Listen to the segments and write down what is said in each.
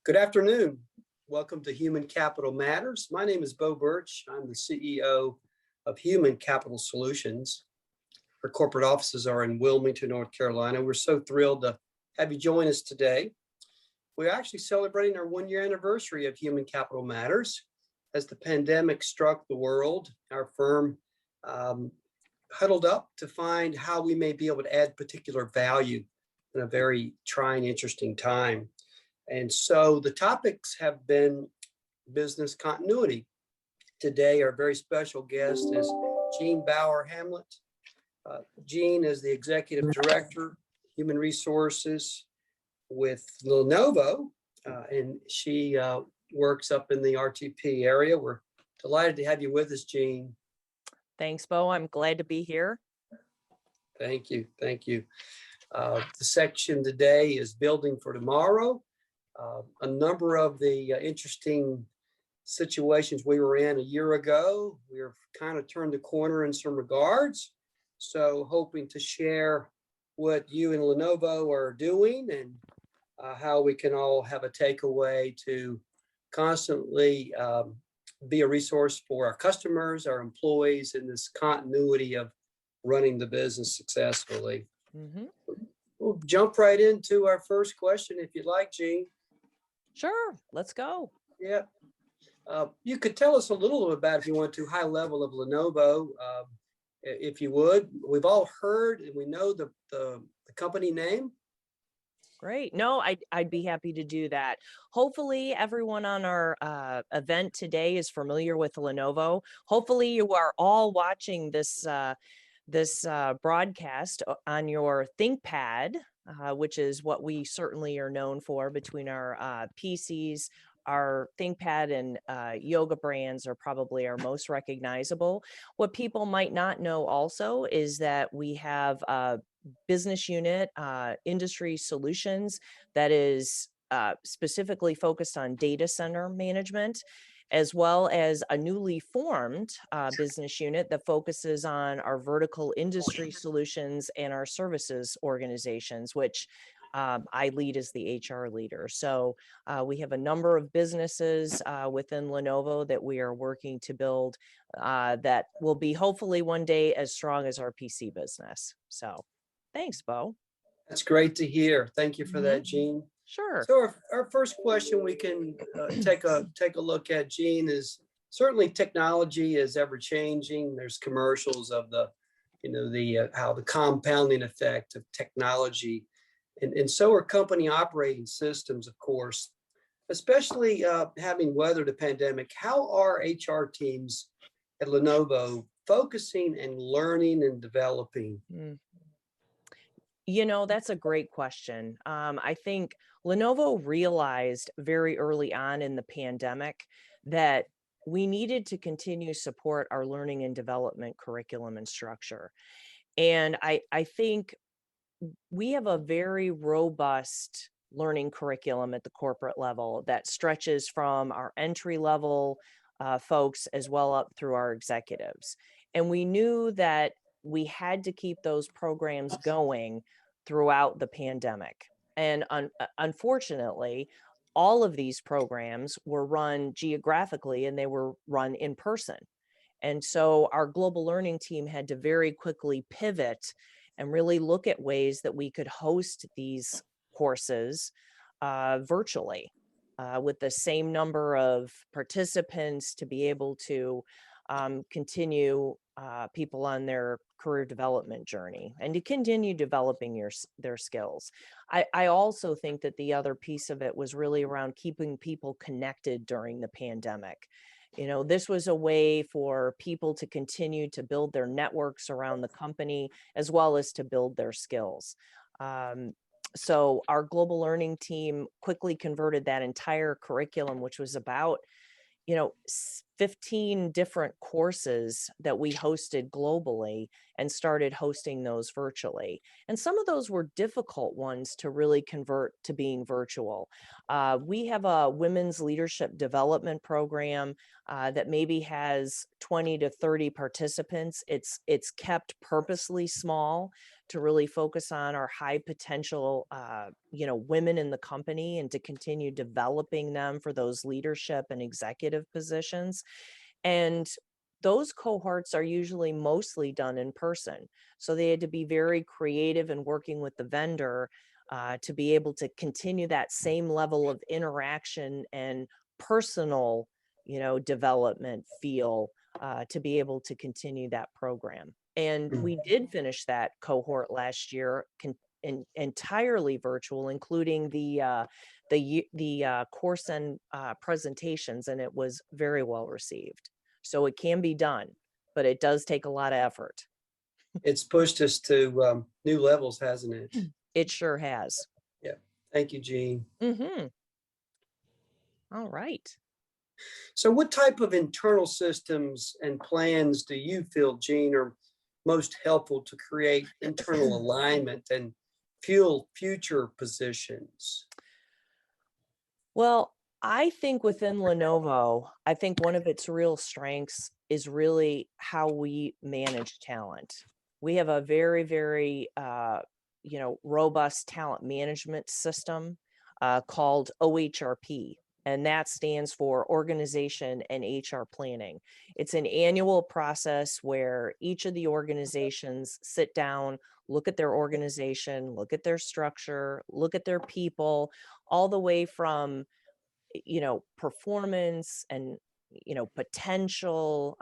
Good afternoon. Welcome to Human Capital Matters. My name is Bo Birch. I'm the CEO of Human Capital Solutions. Our corporate offices are in Wilmington, North Carolina. We're so thrilled to have you join us today. We're actually celebrating our one-year anniversary of Human Capital Matters. As the pandemic struck the world, our firm huddled up to find how we may be able to add particular value in a very trying, interesting time. And so the topics have been business continuity. Today, our very special guest is Jeanne Bauer-Hamlett. Jeanne is the Executive Director, Human Resources with Lenovo, and she works up in the RTP area. We're delighted to have you with us, Jeanne. Thanks, Bo. I'm glad to be here. Thank you. Thank you. The section today is Building for Tomorrow. A number of the interesting situations we were in a year ago, we've kind of turned the corner in some regards. So hoping to share what you and Lenovo are doing and how we can all have a takeaway to constantly be a resource for our customers, our employees, in this continuity of running the business successfully. Mm-hmm. We'll jump right into our first question, if you'd like, Jeanne. Sure, let's go. Yeah. You could tell us a little about, if you want to, high level of Lenovo, if you would. We've all heard and we know the company name. Great. No, I'd be happy to do that. Hopefully everyone on our event today is familiar with Lenovo. Hopefully you are all watching this broadcast on your ThinkPad, which is what we certainly are known for. Between our PCs, our ThinkPad and yoga brands are probably our most recognizable. What people might not know also is that we have a business unit, Industry Solutions, that is specifically focused on data center management, as well as a newly formed business unit that focuses on our vertical industry solutions and our services organizations, which I lead as the HR leader. So we have a number of businesses within Lenovo that we are working to build that will be hopefully one day as strong as our PC business. So thanks, Bo. That's great to hear. Thank you for that, Jeanne. Sure. So our first question we can take a look at, Jeanne, is certainly technology is ever changing. There's commercials of how the compounding effect of technology, and so are company operating systems, of course, especially having weathered a pandemic. How are HR teams at Lenovo focusing and learning and developing? That's a great question. I think Lenovo realized very early on in the pandemic that we needed to continue support our learning and development curriculum and structure. And I think we have a very robust learning curriculum at the corporate level that stretches from our entry level folks as well up through our executives. And we knew that we had to keep those programs going throughout the pandemic. And unfortunately, all of these programs were run geographically and they were run in person. And so our global learning team had to very quickly pivot and really look at ways that we could host these courses virtually with the same number of participants to be able to continue people on their career development journey and to continue developing their skills. I also think that the other piece of it was really around keeping people connected during the pandemic. This was a way for people to continue to build their networks around the company as well as to build their skills. So our global learning team quickly converted that entire curriculum, which was about 15 different courses that we hosted globally and started hosting those virtually. And some of those were difficult ones to really convert to being virtual. We have a women's leadership development program that maybe has 20 to 30 participants. It's kept purposely small to really focus on our high potential, women in the company, and to continue developing them for those leadership and executive positions. And those cohorts are usually mostly done in person. So they had to be very creative in working with the vendor to be able to continue that same level of interaction and personal, development feel to be able to continue that program. And Mm. we did finish that cohort last year entirely virtual, including the course and presentations, and it was very well received. So it can be done, but it does take a lot of effort. It's pushed us to new levels, hasn't it? It sure has. Yeah. Thank you, Jeanne. Mm-hmm. All right. So what type of internal systems and plans do you feel, Jeanne, are most helpful to create internal alignment and fuel future positions? Well, I think within Lenovo, I think one of its real strengths is really how we manage talent. We have a very, very, robust talent management system called OHRP, and that stands for Organization and HR Planning. It's an annual process where each of the organizations sit down, look at their organization, look at their structure, look at their people, all the way from performance and potential,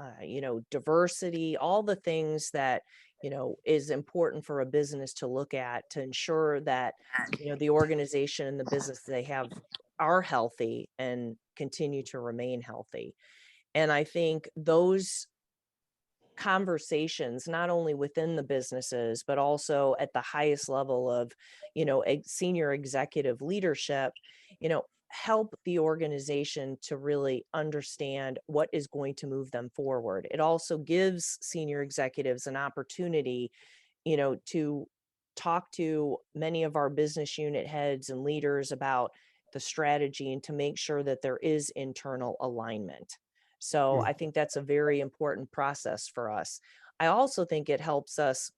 diversity, all the things that is important for a business to look at to ensure that the organization and the business they have are healthy and continue to remain healthy. And I think those conversations, not only within the businesses but also at the highest level of senior executive leadership, help the organization to really understand what is going to move them forward. It also gives senior executives an opportunity to talk to many of our business unit heads and leaders about the strategy and to make sure that there is internal alignment. So Mm. I think that's a very important process for us. I also think it helps us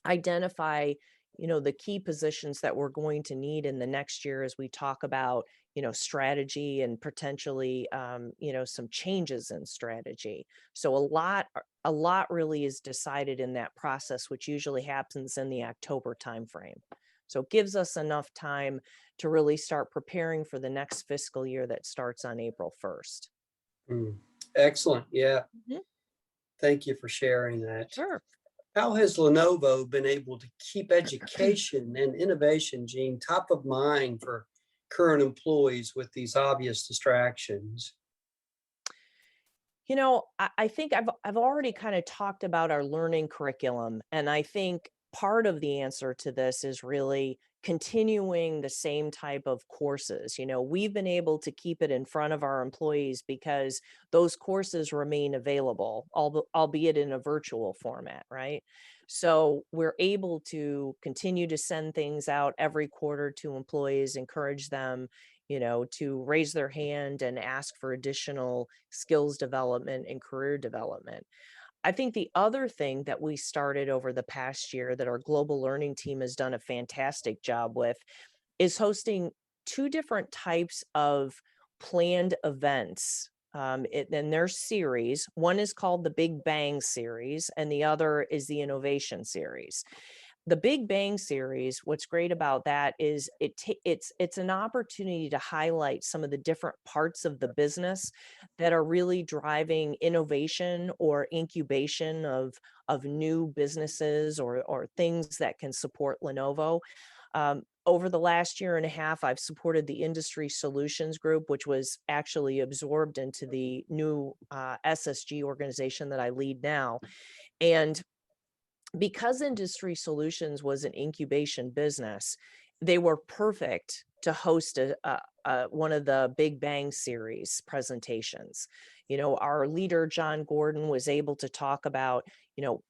identify, the key positions that we're going to need in the next year as we talk about, strategy and potentially, some changes in strategy. So a lot really is decided in that process, which usually happens in the October timeframe. So it gives us enough time to really start preparing for the next fiscal year that starts on April 1st. Mm. Excellent. Yeah. Mhm. Thank you for sharing that. Sure. How has Lenovo been able to keep education and innovation, Jeanne, top of mind for current employees with these obvious distractions? I think I've already kind of talked about our learning curriculum, and I think part of the answer to this is really continuing the same type of courses. We've been able to keep it in front of our employees because those courses remain available, albeit in a virtual format, right? So we're able to continue to send things out every quarter to employees, encourage them, to raise their hand and ask for additional skills development and career development. I think the other thing that we started over the past year that our global learning team has done a fantastic job with is hosting two different types of planned events. And their series. One is called the Big Bang series, and the other is the Innovation series. The Big Bang series, what's great about that is it's an opportunity to highlight some of the different parts of the business that are really driving innovation or incubation of new businesses or things that can support Lenovo. Over the last year and a half, I've supported the Industry Solutions Group, which was actually absorbed into the new SSG organization that I lead now. And because Industry Solutions was an incubation business, they were perfect to host one of the Big Bang series presentations. Our leader, John Gordon, was able to talk about,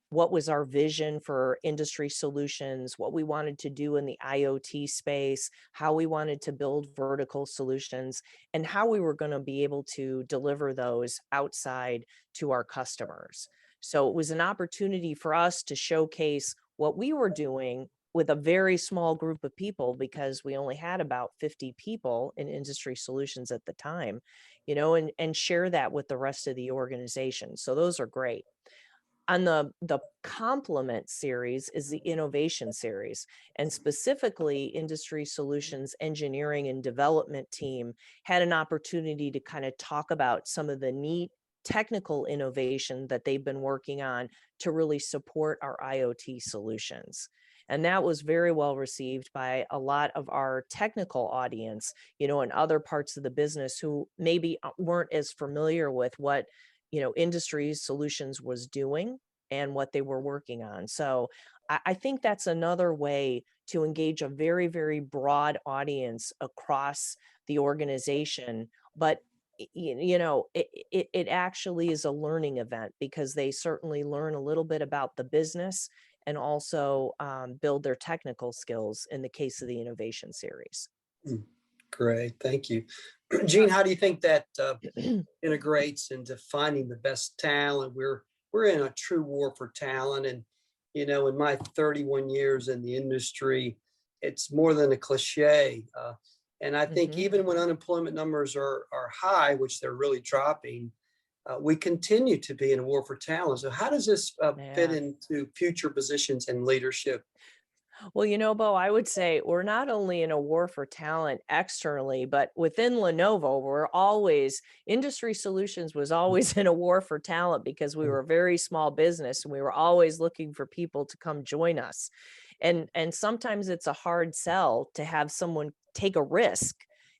what was our vision for industry solutions, what we wanted to do in the IoT space, how we wanted to build vertical solutions, and how we were going to be able to deliver those outside to our customers. So it was an opportunity for us to showcase what we were doing with a very small group of people, because we only had about 50 people in industry solutions at the time, and share that with the rest of the organization. So those are great. On the complement series is the innovation series, and specifically industry solutions engineering and development team had an opportunity to kind of talk about some of the neat technical innovation that they've been working on to really support our IoT solutions. And that was very well received by a lot of our technical audience, in other parts of the business who maybe weren't as familiar with what, industry solutions was doing and what they were working on. So I think that's another way to engage a very, very broad audience across the organization. But it actually is a learning event, because they certainly learn a little bit about the business and also build their technical skills in the case of the innovation series. Mm, great, thank you. Jeanne, how do you think that integrates into finding the best talent? We're in a true war for talent, and in my 31 years in the industry, it's more than a cliche. And I think Mhm. even when unemployment numbers are high, which they're really dropping, we continue to be in a war for talent. So how does this fit Yeah. into future positions and leadership? Well, Bo, I would say we're not only in a war for talent externally, but within Lenovo, industry solutions was always in a war for talent, because we were a very small business and we were always looking for people to come join us. And sometimes it's a hard sell to have someone take a risk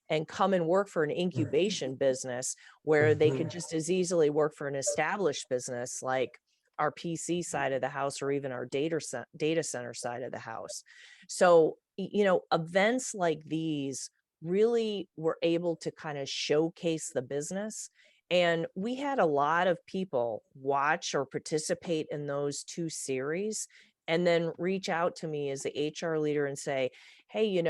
and come and work for an incubation business, where they could just as easily work for an established business like our PC side of the house, or even our data center side of the house. So, events like these really were able to kind of showcase the business. And we had a lot of people watch or participate in those two series and then reach out to me as the HR leader and say, hey,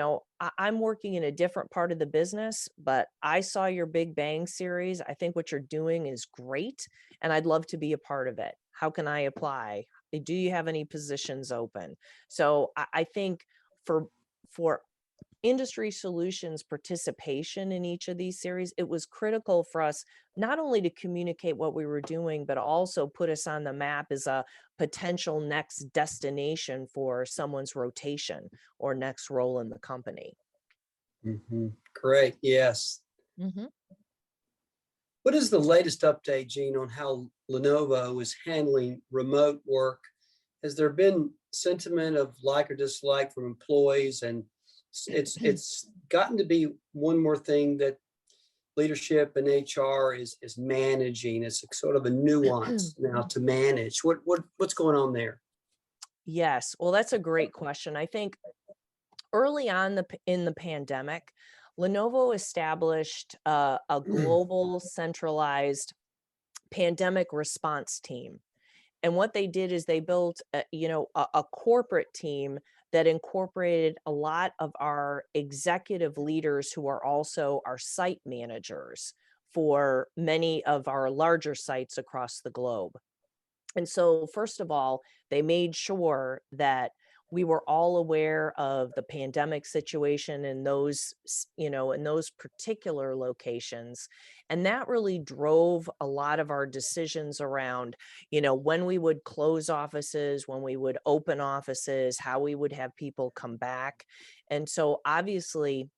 I'm working in a different part of the business, but I saw your Big Bang series. I think what you're doing is great, and I'd love to be a part of it. How can I apply? Do you have any positions open? So I think for industry solutions participation in each of these series, it was critical for us not only to communicate what we were doing, but also put us on the map as a potential next destination for someone's rotation or next role in the company. Great, yes. Mhm. What is the latest update, Jeanne, on how Lenovo is handling remote work? Has there been sentiment of like or dislike from employees? And it's gotten to be one more thing that leadership and HR is managing. It's sort of a nuance now to manage. What's going on there? Yes, well, that's a great question. I think early on in the pandemic, Lenovo established a global centralized pandemic response team. And what they did is they built a corporate team that incorporated a lot of our executive leaders, who are also our site managers for many of our larger sites across the globe. And so, first of all, they made sure that we were all aware of the pandemic situation in in those particular locations. And that really drove a lot of our decisions around, when we would close offices, when we would open offices, how we would have people come back. And so, obviously,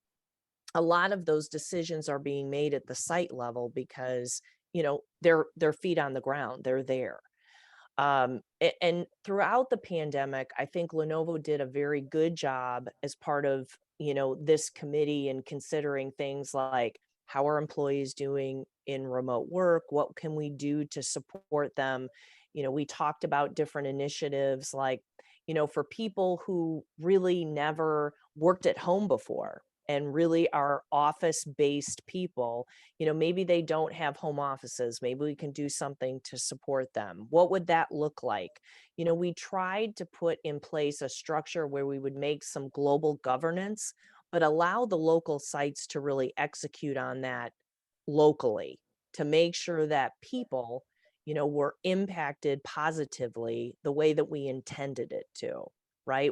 a lot of those decisions are being made at the site level because, they're feet on the ground, they're there. And throughout the pandemic, I think Lenovo did a very good job as part of, this committee, and considering things like, how are employees doing in remote work? What can we do to support them? We talked about different initiatives like, for people who really never worked at home before, and really are office-based people, maybe they don't have home offices. Maybe we can do something to support them. What would that look like? We tried to put in place a structure where we would make some global governance, but allow the local sites to really execute on that locally to make sure that people, were impacted positively the way that we intended it to. Right.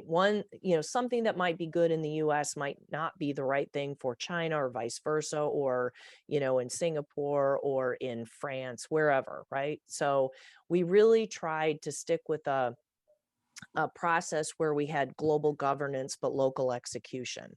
Something that might be good in the US might not be the right thing for China or vice versa, or, in Singapore or in France, wherever. Right. So we really tried to stick with a process where we had global governance, but local execution.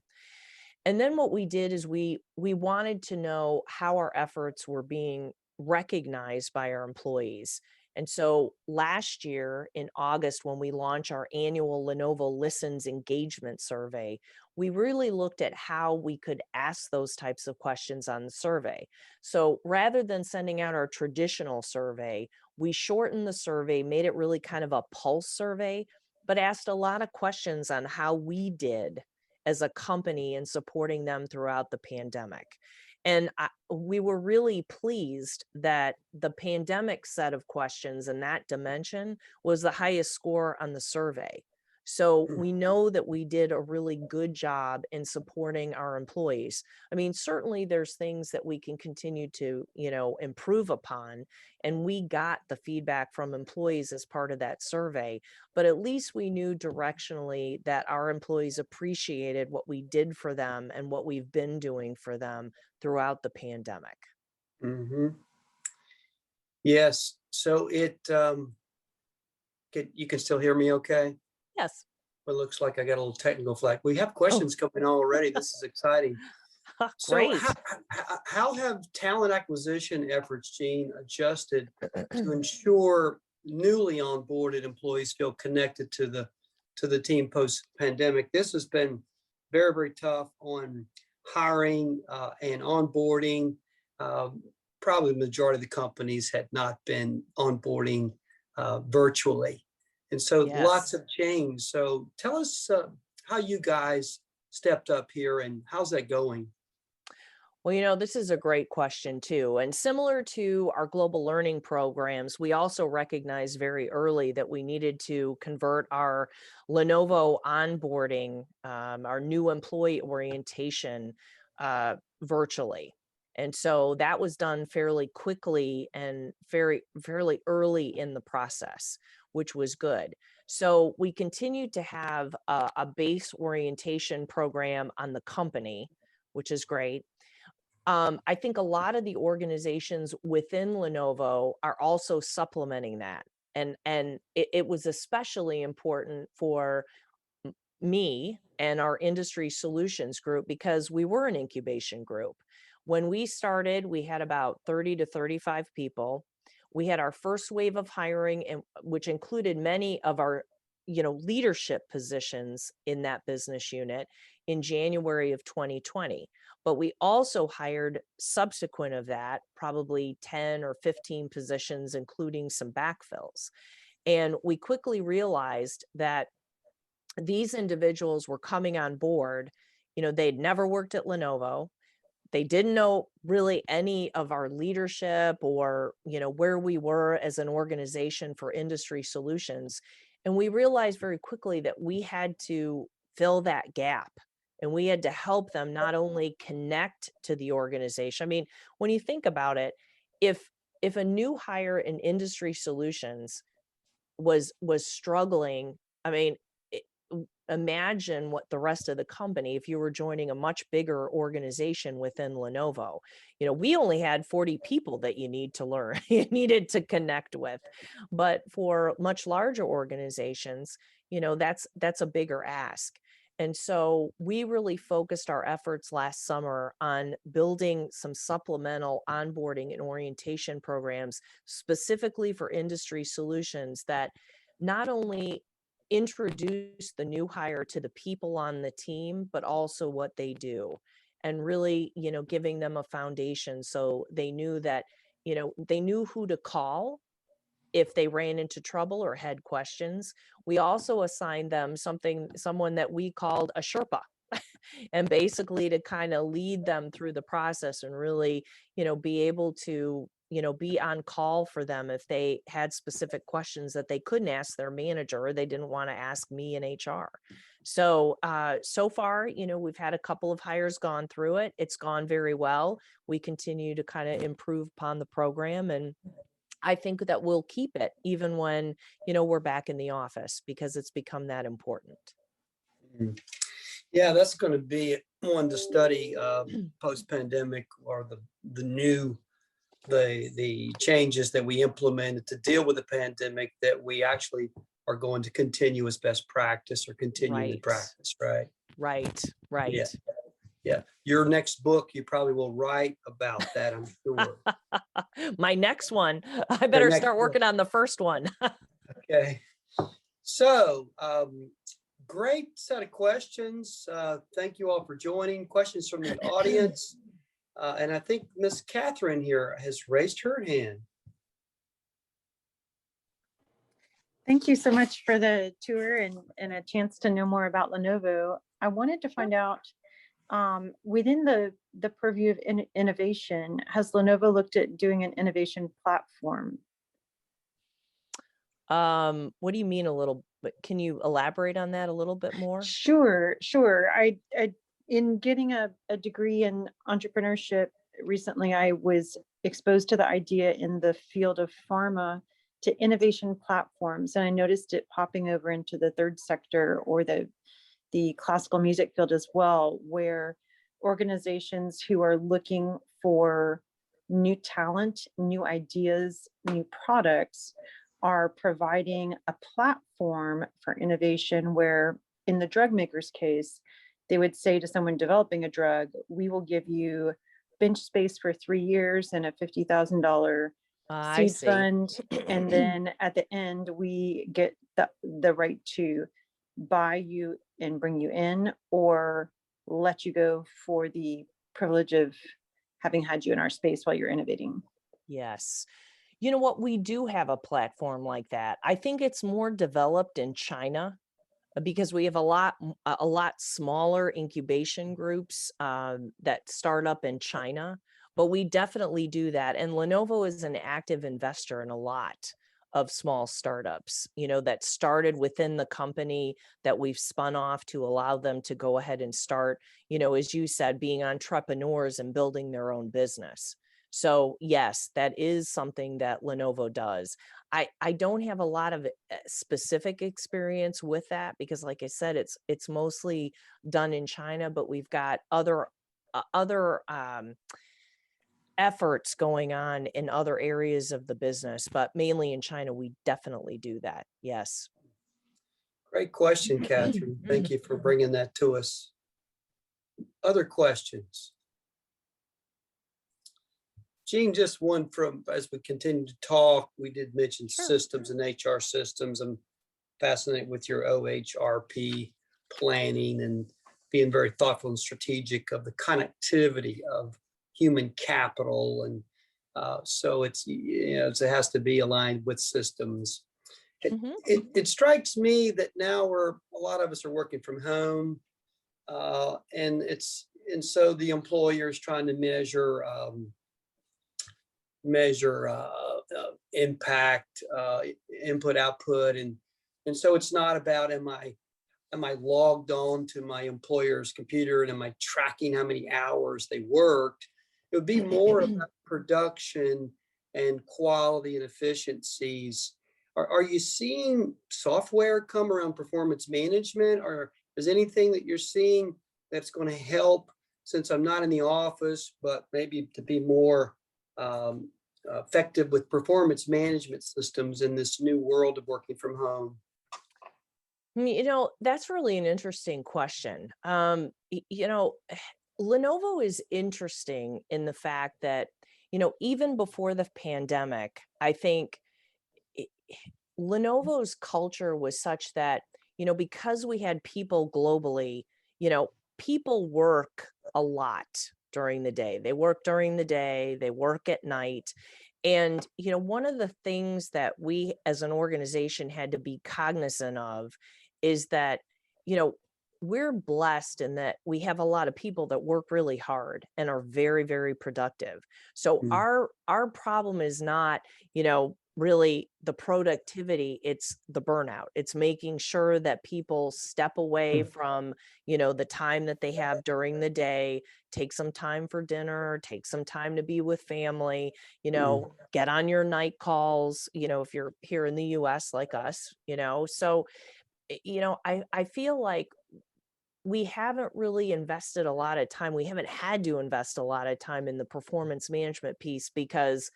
And then what we did is we wanted to know how our efforts were being recognized by our employees. And so last year in August, when we launched our annual Lenovo Listens engagement survey, we really looked at how we could ask those types of questions on the survey. So rather than sending out our traditional survey, we shortened the survey, made it really kind of a pulse survey, but asked a lot of questions on how we did as a company in supporting them throughout the pandemic. And we were really pleased that the pandemic set of questions and that dimension was the highest score on the survey. So we know that we did a really good job in supporting our employees. I mean, certainly there's things that we can continue to, improve upon. And we got the feedback from employees as part of that survey, but at least we knew directionally that our employees appreciated what we did for them and what we've been doing for them throughout the pandemic. Hmm. Yes. So you can still hear me okay? Yes. Well, it looks like I got a little technical flag. We have Oh, questions coming already. This is exciting. So great. how have talent acquisition efforts, Jeanne, adjusted to ensure newly onboarded employees feel connected to the team post-pandemic? This has been very, very tough on hiring and onboarding. Probably the majority of the companies had not been onboarding virtually. And so lots Yes. have changed. So tell us how you guys stepped up here and how's that going? Well, this is a great question too. And similar to our global learning programs, we also recognized very early that we needed to convert our Lenovo onboarding, our new employee orientation virtually. And so that was done fairly quickly and fairly early in the process, which was good. So we continued to have a base orientation program on the company, which is great. I think a lot of the organizations within Lenovo are also supplementing that. And it was especially important for me and our industry solutions group because we were an incubation group. When we started, we had about 30 to 35 people. We had our first wave of hiring, and which included many of our leadership positions in that business unit in January of 2020. But we also hired subsequent of that, probably 10 or 15 positions, including some backfills. And we quickly realized that these individuals were coming on board. They'd never worked at Lenovo. They didn't know really any of our leadership or, where we were as an organization for industry solutions. And we realized very quickly that we had to fill that gap and we had to help them not only connect to the organization. I mean, when you think about it, if a new hire in industry solutions was struggling, I mean, imagine what the rest of the company, if you were joining a much bigger organization within Lenovo. We only had 40 people that you need to learn, you needed to connect with. But for much larger organizations, that's a bigger ask. And so we really focused our efforts last summer on building some supplemental onboarding and orientation programs specifically for industry solutions that not only introduce the new hire to the people on the team, but also what they do. And really, giving them a foundation so they knew that, they knew who to call if they ran into trouble or had questions. We also assigned them someone that we called a Sherpa. and basically to kind of lead them through the process and really, be able to, be on call for them if they had specific questions that they couldn't ask their manager or they didn't want to ask me in HR. So, so far, we've had a couple of hires gone through it. It's gone very well. We continue to kind of improve upon the program, and I think that we'll keep it even when, we're back in the office because it's become that important. Mm. Yeah, that's going to be one to study post-pandemic, or the changes that we implemented to deal with the pandemic that we actually are going to continue as best practice or continue to Right, practice, right? right, Yeah, right. yeah. Your next book, you probably will write about that, I'm sure. My next one, I Your better next start book. working on the first one. Okay. So, great set of questions. Thank you all for joining. Questions from the audience. And I think Miss Catherine here has raised her hand. Thank you so much for the tour and a chance to know more about Lenovo. I wanted to find out, within the purview of innovation, has Lenovo looked at doing an innovation platform? What do you mean a little bit? Can you elaborate on that a little bit more? Sure. In getting a degree in entrepreneurship recently, I was exposed to the idea in the field of pharma to innovation platforms, and I noticed it popping over into the third sector or the classical music field as well, where organizations who are looking for new talent, new ideas, new products are providing a platform for innovation where, in the drug maker's case, they would say to someone developing a drug, we will give you bench space for 3 years and a $50,000 I seed see. fund. And then at the end, we get the right to buy you and bring you in, or let you go for the privilege of having had you in our space while you're innovating. Yes. You know what? We do have a platform like that. I think it's more developed in China because we have a lot smaller incubation groups that start up in China, but we definitely do that. And Lenovo is an active investor in a lot of small startups, that started within the company that we've spun off to allow them to go ahead and start, as you said, being entrepreneurs and building their own business. So yes, that is something that Lenovo does. I don't have a lot of specific experience with that because, like I said, it's mostly done in China, but we've got other efforts going on in other areas of the business, but mainly in China, we definitely do that. Yes. Great question, Catherine. Thank you for bringing that to us. Other questions? Jeanne, just one from, as we continue to talk, we did mention Sure. systems and HR systems. I'm fascinated with your OHRP planning and being very thoughtful and strategic of the connectivity of human capital. And so it has to be aligned with systems. Mhm. It strikes me that now a lot of us are working from home, and so the employer is trying to measure impact, input, output, and so it's not about am I logged on to my employer's computer and am I tracking how many hours they worked? It would be more about production and quality and efficiencies. Are you seeing software come around performance management, or is anything that you're seeing that's going to help, since I'm not in the office, but maybe to be more effective with performance management systems in this new world of working from home? That's really an interesting question. Lenovo is interesting in the fact that, even before the pandemic, I think it- Lenovo's culture was such that, because we had people globally, people work a lot during the day. They work during the day, they work at night. And, one of the things that we as an organization had to be cognizant of is that, you know, we're blessed in that we have a lot of people that work really hard and are very, very productive. So Mm. our problem is not, really the productivity, it's the burnout. It's making sure that people step away from, the time that they have during the day, take some time for dinner, take some time to be with family, get on your night calls, if you're here in the US like us, so I feel like we haven't really invested a lot of time. We haven't had to invest a lot of time in the performance management piece because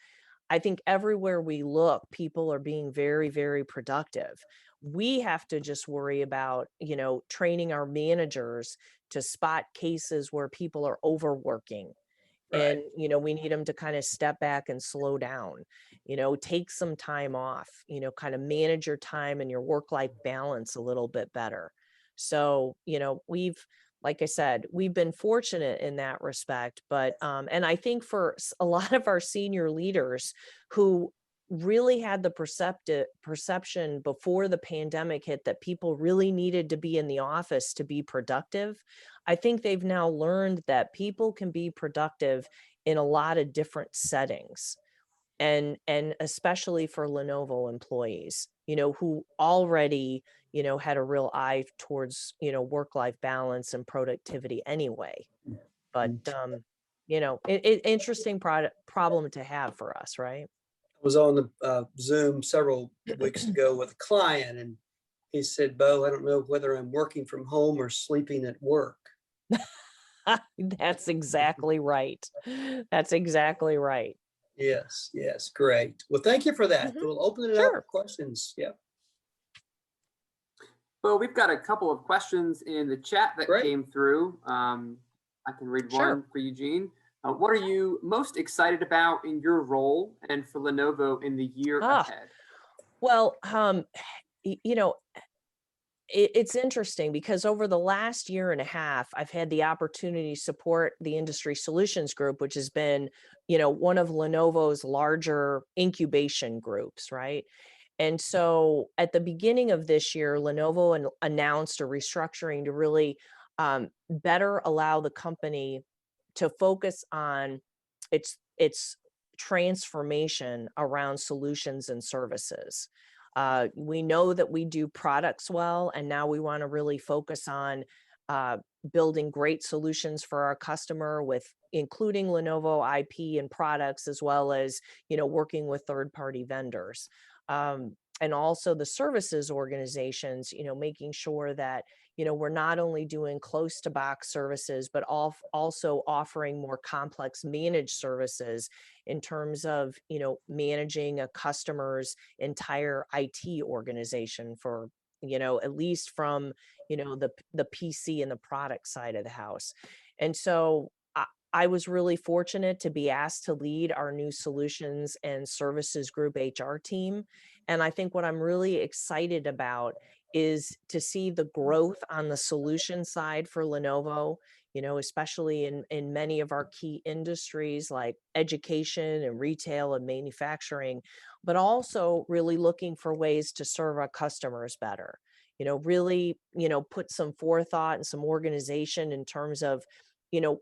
I think everywhere we look, people are being very, very productive. We have to just worry about, training our managers to spot cases where people are overworking. And, Right. we need them to kind of step back and slow down, take some time off, kind of manage your time and your work-life balance a little bit better. So, like I said, we've been fortunate in that respect, but, and I think for a lot of our senior leaders who really had the perception before the pandemic hit that people really needed to be in the office to be productive, I think they've now learned that people can be productive in a lot of different settings. And especially for Lenovo employees, who already, had a real eye towards, work-life balance and productivity anyway. But interesting problem to have for us, right? I was on the Zoom several weeks ago with a client, and he said, "Bo, I don't know whether I'm working from home or sleeping at work." That's exactly right. That's exactly right. Yes, yes, great. Well, thank you for that. Mhm. We'll open it up for Sure. questions. Yeah, Well, we've got a couple of questions in the chat that great. came through. I can read Sure. one for you, Jeanne. What are you most excited about in your role and for Lenovo in the year Ah, ahead? well, you know, it's interesting because over the last year and a half, I've had the opportunity to support the Industry Solutions Group, which has been, one of Lenovo's larger incubation groups, right? And so at the beginning of this year, Lenovo announced a restructuring to really better allow the company to focus on its transformation around solutions and services. We know that we do products well, and now we want to really focus on uh, building great solutions for our customer with including Lenovo IP and products, as well as working with third-party vendors. And also the services organizations, making sure that we're not only doing close to box services, but also offering more complex managed services in terms of, managing a customer's entire IT organization for, at least from, the PC and the product side of the house. And so I was really fortunate to be asked to lead our new solutions and services group HR team. And I think what I'm really excited about is to see the growth on the solution side for Lenovo, especially in many of our key industries like education and retail and manufacturing, but also really looking for ways to serve our customers better. Really, put some forethought and some organization in terms of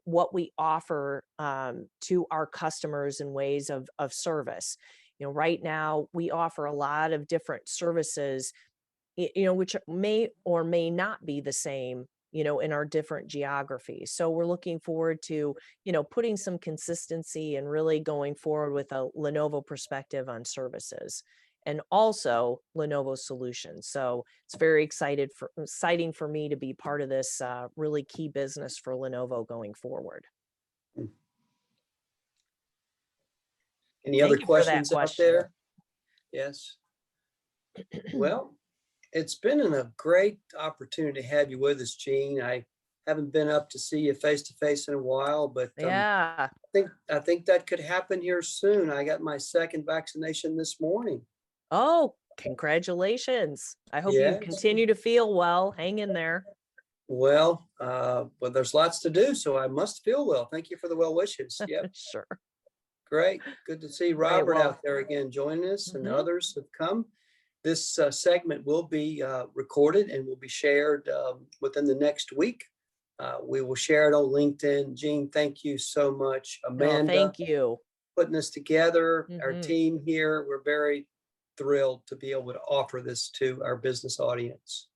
what we offer to our customers in ways of service. Right now we offer a lot of different services, which may or may not be the same, in our different geographies. So we're looking forward to, putting some consistency and really going forward with a Lenovo perspective on services and also Lenovo solutions. So it's very exciting for me to be part of this really key business for Lenovo going forward. Any Thank other you for that questions out question. there? Yes. Well, it's been a great opportunity to have you with us, Jeanne. I haven't been up to see you face to face in a while, but Yeah. I think that could happen here soon. I got my second vaccination this morning. Oh, congratulations. I hope you Yes. continue to feel well. Hang in there. Well, but there's lots to do, so I must feel well. Thank you for the well wishes. Yep, Sure. great. Good to see Right, Robert well, out there again joining us, and mhm. others have come. This segment will be recorded and will be shared within the next week. We will share it on LinkedIn. Jeanne, thank you so much. No, Amanda, thank you. putting this together. Our Mhm. team here, we're very thrilled to be able to offer this to our business audience.